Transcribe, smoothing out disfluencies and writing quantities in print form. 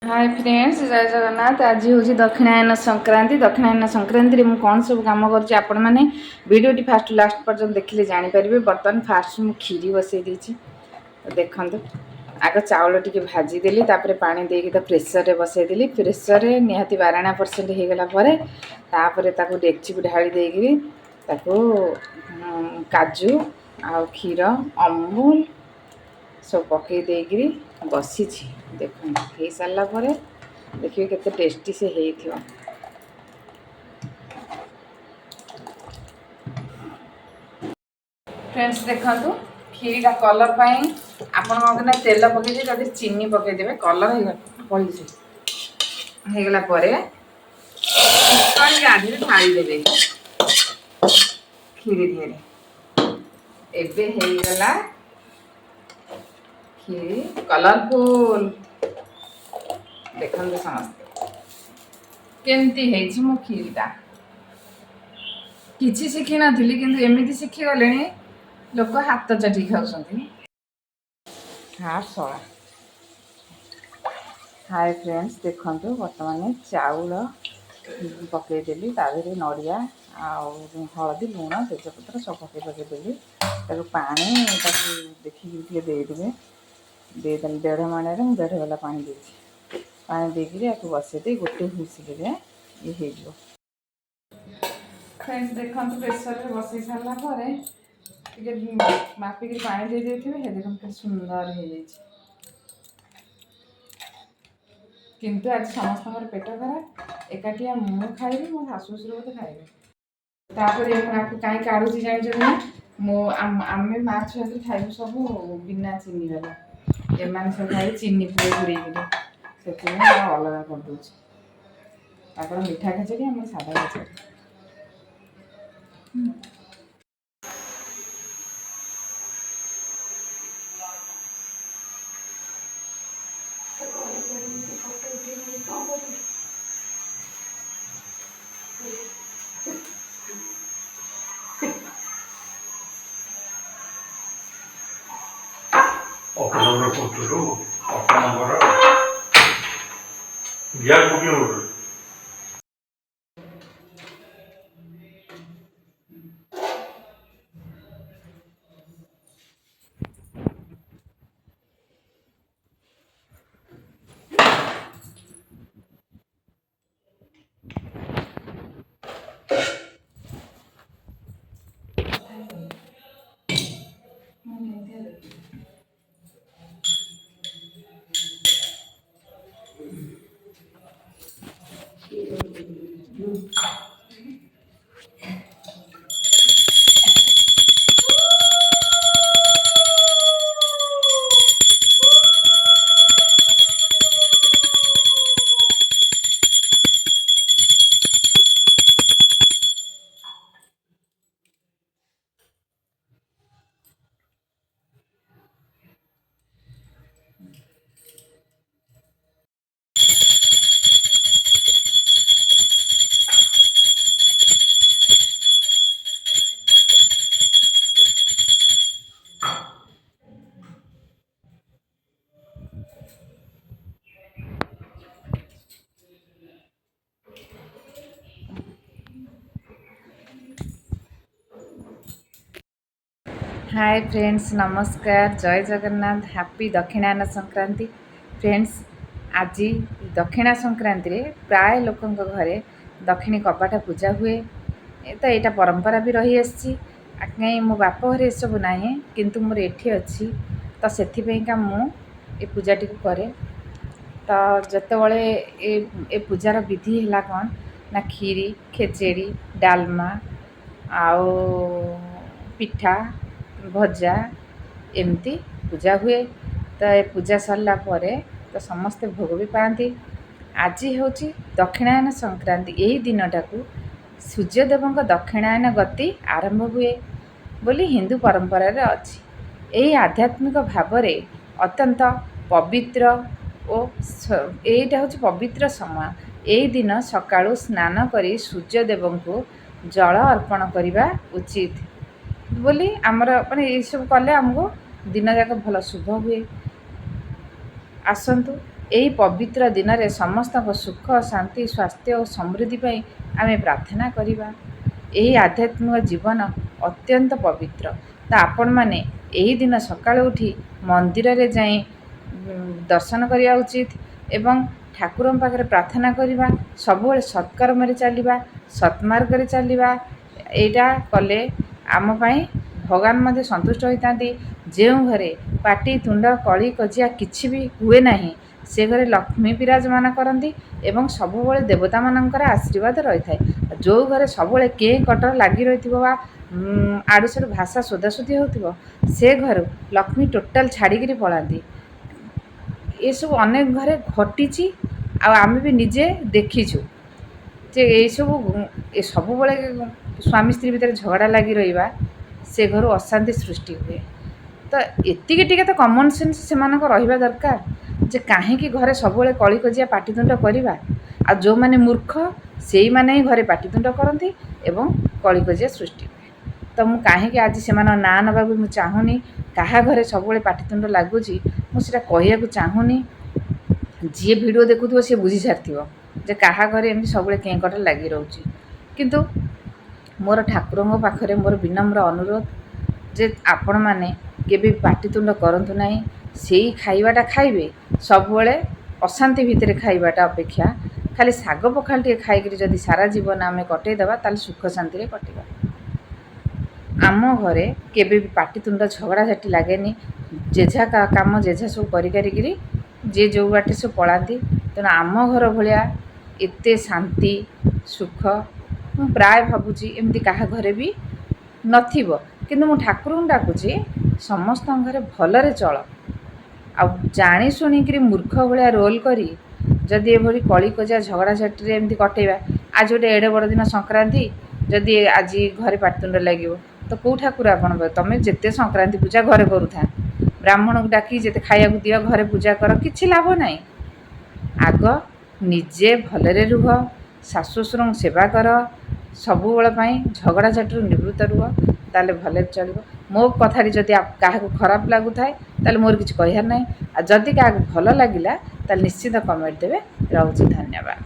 Hi friends जय जगन्नाथ। आज हूँ दक्षिणायन संक्रांति। दक्षिणायन संक्रांति में कौन सब कम कर मैंने वीडियोटी फास्ट लास्ट पर्यटन देखिले जानीपर। बर्तमान फास्ट मुझे खीरी बसई देती देखु। आग चाउल टी भाजीदेली पानी देकी तो प्रेसर बसईदेली। प्रेसर निहाती 12% होगलापर डेक्ची को ढाली देकी काजू आ क्षीर अमूल सब पकई देकी बसी देख हो सारा देखिए केते टेस्टी से हो। फ्रेंड्स देखु खीरीटा कलर पाई आपण तेल पकईदे चीनी पकईदे कलर होगला आधे ढालीदे खीरी दिए एबे होगला खीरी कलरफुल। देखते समस्ते केमती मो खीरीटा किसी शिखी नी कि एमती शिखीगले लोक हाथ चाटी खाऊँ। हाँ सला हाय फ्रेंड्स देखु बर्तमान चाउल पकईदेली तादेह नड़िया हलदी लुण तेजपत्र सब पकईदेली पानी देखिए देदेवे देदेली 1.5 माणा 1.5 गला पानी देती पानी देकी बसईदे गोटे हुइसिल ये हो। फ्रेंड्स देखो प्रेसर बसई सारापर मापिक पानी दे देते देखते सुंदर हो जाए। किंतु आज समस्त पेट खराब एकाटिया मु खाइबी मो शाशु शशुर बोधे खाइबे कहीं काढ़ुची जान आम माँ छुआ खाइबू सब बिना चीनी वाला एम सब खाइबे चीनी पूरे पूरे से अलग करदे मीठा खिचड़ी आम सादा खिचड़ी। ଅପନର କତରୁ ଆପଣଙ୍କର gas booking order hi friends नमस्कार जय जगन्नाथ हैप्पी दक्षिणायन संक्रांति। फ्रेंड्स आज दक्षिणा संक्रांति रे प्राय लोकों घरे दक्षिणी कपाट पूजा हुए तो यहाँ परंपरा भी रही आसी। कहीं मो बाप घरे सब ना किंतु मोर एठी अच्छी तो से मु ए पूजाटी को करे। तो जितेबाला ए पूजार विधि है कौन ना खीरी खेचेड़ी डालमा आओ पिठा भजा एमती पूजा हुए। तो ये पूजा सरला तो समस्ते भोग भी पाती। आज हूँ दक्षिणायन संक्रांति यही दिनटा को सूर्यदेव दक्षिणायन गति आरंभ हुए बोली हिंदू परंपरा रे अछि। यही आध्यात्मिक भाव रे अत्यंत पवित्र और यहीटा हूँ पवित्र समय। यही दिन सकाळु स्नान करी सूर्यदेव को जल अर्पण करने उचित बोली आमर माने ये सब कले आमको दिन जाक भल शुभ हुए। आसतु ଏହି ପବିତ୍ର ଦିନରେ ସମସ୍ତଙ୍କ ସୁଖ ଶାନ୍ତି ସ୍ୱାସ୍ଥ୍ୟ ଓ ସମୃଦ୍ଧି ପାଇଁ ଆମେ ପ୍ରାର୍ଥନା କରିବା। ଏହି ଆଧ୍ୟାତ୍ମିକ ଜୀବନ ଅତ୍ୟନ୍ତ ପବିତ୍ର। ତ ଆପଣମାନେ ଏହି ଦିନ ସକାଳୁ ଉଠି ମନ୍ଦିରରେ ଯାଇ ଦର୍ଶନ କରିବା ଉଚିତ ଏବଂ ଠାକୁରଙ୍କ ପାଖରେ ପ୍ରାର୍ଥନା କରିବା, ସବୁବେଳେ ସତ୍କର୍ମରେ ଚାଲିବା, ସତ୍ମାର୍ଗରେ ଚାଲିବା। ଏଇଟା କଲେ ଆମ ପାଇଁ ଭଗବାନ ମଧ୍ୟ ସନ୍ତୁଷ୍ଟ ହୋଇଥାନ୍ତି। ଯେଉଁ ଘରେ ପାଟି ତୁଣ୍ଡ କଳି କଜିଆ କିଛି ବି ହୁଏ ନାହିଁ, ସେ ଘରେ ଲକ୍ଷ୍ମୀ ବିରାଜମାନ କରନ୍ତି ଏବଂ ସବୁବେଳେ ଦେବତାମାନଙ୍କର ଆଶୀର୍ବାଦ ରହିଥାଏ। ଯେଉଁ ଘରେ ସବୁବେଳେ କେଁ କଟର ଲାଗି ରହିଥିବ ବା ଆଡ଼ୁ ସାଡ଼ୁ ଭାଷା ସୋଦାସୁଦି ହେଉଥିବ, ସେ ଘରୁ ଲକ୍ଷ୍ମୀ ଟୋଟାଲ ଛାଡ଼ିକିରି ପଳାନ୍ତି। ଏସବୁ ଅନେକ ଘରେ ଘଟିଛି ଆଉ ଆମେ ବି ନିଜେ ଦେଖିଛୁ ଯେ ସବୁବେଳେ ସ୍ୱାମୀ ସ୍ତ୍ରୀ ଭିତରେ ଝଗଡ଼ା ଲାଗି ରହିବା, ସେ ଘରୁ ଅଶାନ୍ତି ସୃଷ୍ଟି ହୁଏ। ତ ଏତିକି ଟିକେ ତ କମନ୍ ସେନ୍ସ ସେମାନଙ୍କ ରହିବା ଦରକାର ଯେ କାହିଁକି ଘରେ ସବୁବେଳେ କଳି କଜିଆ ପାଟିତୁଣ୍ଡ କରିବା। ଆଉ ଯେଉଁମାନେ ମୂର୍ଖ ସେଇମାନେ ହିଁ ଘରେ ପାଟିତୁଣ୍ଡ କରନ୍ତି ଏବଂ କଳି କଜିଆ ସୃଷ୍ଟି ହୁଏ। ତ ମୁଁ କାହିଁକି ଆଜି ସେମାନଙ୍କ ନାଁ ନେବାକୁ ମୁଁ ଚାହୁଁନି। କାହା ଘରେ ସବୁବେଳେ ପାଟିତୁଣ୍ଡ ଲାଗୁଛି ମୁଁ ସେଇଟା କହିବାକୁ ଚାହୁଁନି। ଯିଏ ଭିଡ଼ିଓ ଦେଖୁଥିବ ସିଏ ବୁଝି ସାରିଥିବ ଯେ କାହା ଘରେ ଏମିତି ସବୁବେଳେ କେଁ କଟର ଲାଗି ରହୁଛି। କିନ୍ତୁ ମୋର ଠାକୁରଙ୍କ ପାଖରେ ମୋର ବିନମ୍ର ଅନୁରୋଧ ଯେ ଆପଣମାନେ କେବେ ପାଟିତୁଣ୍ଡ କରନ୍ତୁ ନାହିଁ। ସେଇ ଖାଇବାଟା ଖାଇବେ, ସବୁବେଳେ ଅଶାନ୍ତି ଭିତରେ ଖାଇବାଟା ଅପେକ୍ଷା ଖାଲି ଶାଗ ପଖାଳ ଟିକେ ଖାଇକିରି ଯଦି ସାରା ଜୀବନ ଆମେ କଟେଇଦେବା ତାହେଲେ ସୁଖ ଶାନ୍ତିରେ କଟିବା। ଆମ ଘରେ କେବେ ବି ପାଟିତୁଣ୍ଡ ଝଗଡ଼ାଝାଟି ଲାଗେନି। ଯେଝା କାମ ଯେଝା ସବୁ କରିକିରି ଯିଏ ଯେଉଁ ବାଟେ ସବୁ ପଳାନ୍ତି। ତେଣୁ ଆମ ଘର ଭଳିଆ ଏତେ ଶାନ୍ତି ସୁଖ ମୁଁ ପ୍ରାୟ ଭାବୁଛି ଏମିତି କାହା ଘରେ ବି ନଥିବ। କିନ୍ତୁ ମୁଁ ଠାକୁରଙ୍କୁ ଡାକୁଛି ସମସ୍ତଙ୍କ ଘରେ ଭଲରେ ଚଳ। ଆଉ ଜାଣି ଶୁଣିକିରି ମୂର୍ଖ ଭଳିଆ ରୋଲ୍ କରି ଯଦି ଏଭଳି କଳି କଜିଆ ଝଗଡ଼ାଝାଟିରେ ଏମିତି କଟେଇବା, ଆଜି ଗୋଟେ ଏଡ଼େ ବଡ଼ ଦିନ ସଂକ୍ରାନ୍ତି, ଯଦି ଆଜି ଘରେ ପାଟିତୁଣ୍ଡ ଲାଗିବ ତ କେଉଁ ଠାକୁର ଆପଣ ତମେ ଯେତେ ସଂକ୍ରାନ୍ତି ପୂଜା ଘରେ କରୁଥା, ବ୍ରାହ୍ମଣକୁ ଡାକି ଯେତେ ଖାଇବାକୁ ଦିଅ, ଘରେ ପୂଜା କର, କିଛି ଲାଭ ନାହିଁ। ଆଗ ନିଜେ ଭଲରେ ରୁହ, ଶାଶୁ ଶ୍ୱଶୁରଙ୍କୁ ସେବା କର, ସବୁବେଳ ପାଇଁ ଝଗଡ଼ାଝାଟିରୁ ନିବୃତ୍ତ ରୁହ, ତାହେଲେ ଭଲରେ ଚଳିବ। ମୋ କଥାଟି ଯଦି କାହାକୁ ଖରାପ ଲାଗୁଥାଏ ତାହେଲେ ମୋର କିଛି କହିବାର ନାହିଁ। ଆଉ ଯଦି କାହାକୁ ଭଲ ଲାଗିଲା ତାହେଲେ ନିଶ୍ଚିତ କମେଣ୍ଟ ଦେବେ। ରହୁଛି, ଧନ୍ୟବାଦ।